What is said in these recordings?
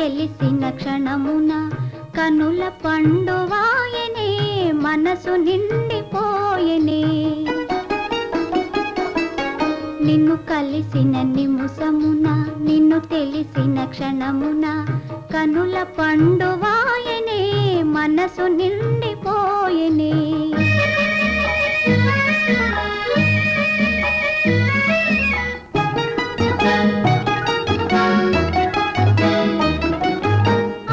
తెలిసిన క్షణమున కనుల పండువాయనే మనసు నిండిపోయనే నిన్ను కలిసిన నిముసమున నిన్ను తెలిసిన క్షణమున కనుల పండువాయనే మనసు నిండిపోయనే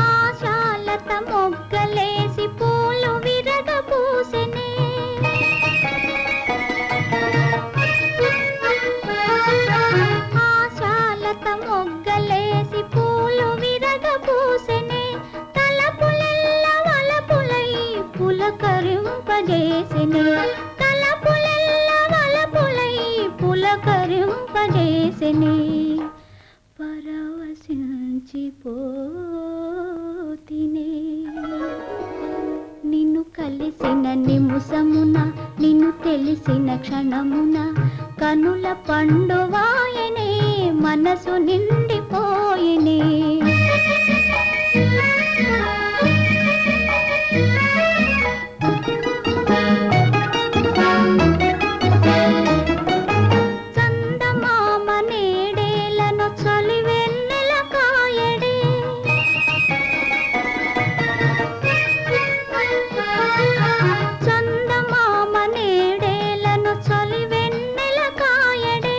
ఆశాలత మొగ్గలేసి పూలు విరగపూసెనే ఆశాలత మొగ్గలేసి పూలు విరగపూసెనే తలపులెల్ల వలపులై పులకరింపజేసెనే తలపులెల్ల వలపులై పులకరింపజేసెనే పరవశించిపోతినే నిన్ను కలిసిన నిముసమున నిన్ను తెలిసిన క్షణమున కనుల పండువాయనే మనసు నిండిపోయనే చందమామ నేడేలను చలివెన్నెల కాయడే చందమామ నేడేలను చలివెన్నెల కాయడే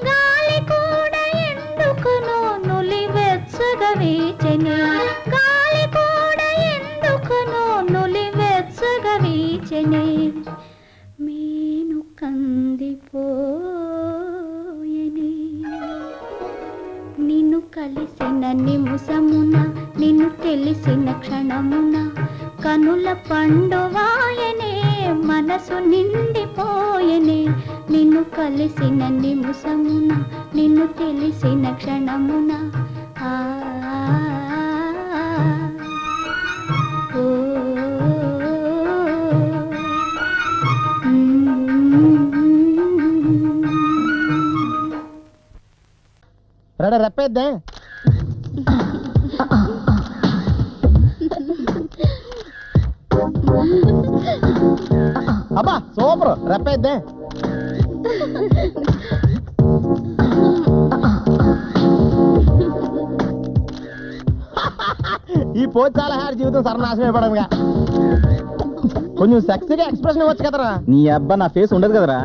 గాలి కూడా ఎందుకునో నులివెచ్చగా వీచెనే గాలి కూడా ఎందుకునో నులివెచ్చగా వీచెనే మేను కందిపోయనే నిన్ను కలిసిన నిముసమున నిన్ను తెలిసిన క్షణమున కనుల పండువాయనే మనసు నిండిపోయనే నిన్ను కలిసిన నిముసమున నిన్ను తెలిసిన క్షణమున ఆ ఓ రెడీ రెప్పేద్దే అబ్బా సూపర్ రెప్పేద్దే ఈ పోజ్ చాలా హ్యాడ్ జీవితం సర్వనాశనం అయిపోవడంగా కొంచెం సెక్సీగా ఎక్స్ప్రెషన్ ఇవ్వచ్చు కదరా. నీ అబ్బా నా ఫేస్ ఉండదు కదరా.